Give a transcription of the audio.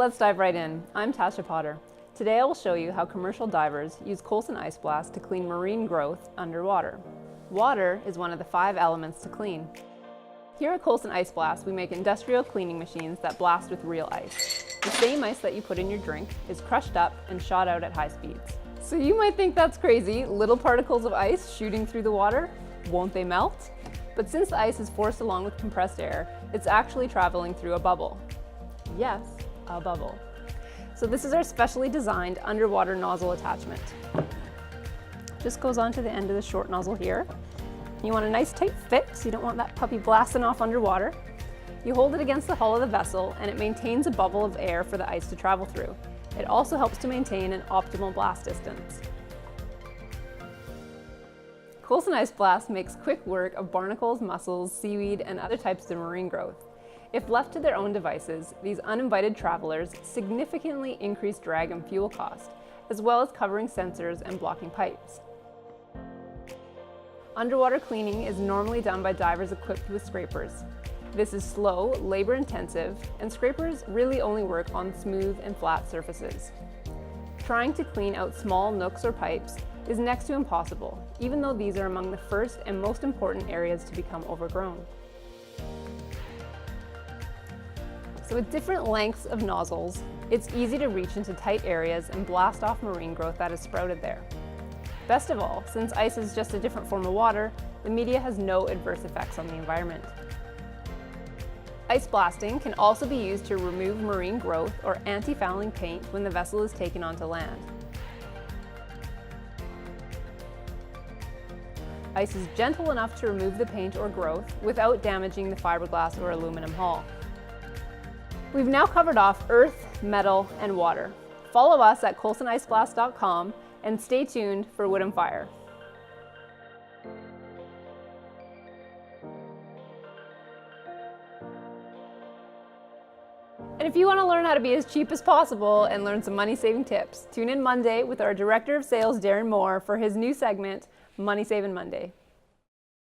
let's dive right in. I'm Tashia Potter. Today I will show you how commercial divers use Coulson Ice Blast to clean marine growth underwater. Water is one of the 5 elements to clean. Here at Coulson Ice Blast, we make industrial cleaning machines that blast with real ice. The same ice that you put in your drink is crushed up and shot out at high speeds. So you might think that's crazy, little particles of ice shooting through the water. Won't they melt? But since the ice is forced along with compressed air, it's actually traveling through a bubble. Yes, a bubble. So this is our specially designed underwater nozzle attachment. Just goes onto the end of the short nozzle here. You want a nice tight fit, so you don't want that puppy blasting off underwater. You hold it against the hull of the vessel and it maintains a bubble of air for the ice to travel through. It also helps to maintain an optimal blast distance. Coulson Ice Blast makes quick work of barnacles, mussels, seaweed, and other types of marine growth. If left to their own devices, these uninvited travelers significantly increase drag and fuel cost, as well as covering sensors and blocking pipes. Underwater cleaning is normally done by divers equipped with scrapers. This is slow, labor-intensive, and scrapers really only work on smooth and flat surfaces. Trying to clean out small nooks or pipes is next to impossible, even though these are among the first and most important areas to become overgrown. So with different lengths of nozzles, it's easy to reach into tight areas and blast off marine growth that has sprouted there. Best of all, since ice is just a different form of water, the media has no adverse effects on the environment. Ice blasting can also be used to remove marine growth or anti-fouling paint when the vessel is taken onto land. Ice is gentle enough to remove the paint or growth without damaging the fiberglass or aluminum hull. We've now covered off earth, metal, and water. Follow us at coulsoniceblast.com and stay tuned for Wood and Fire. And if you want to learn how to be as cheap as possible and learn some money-saving tips, tune in Monday with our Director of Sales, Darren Moore, for his new segment, Money Saving Monday.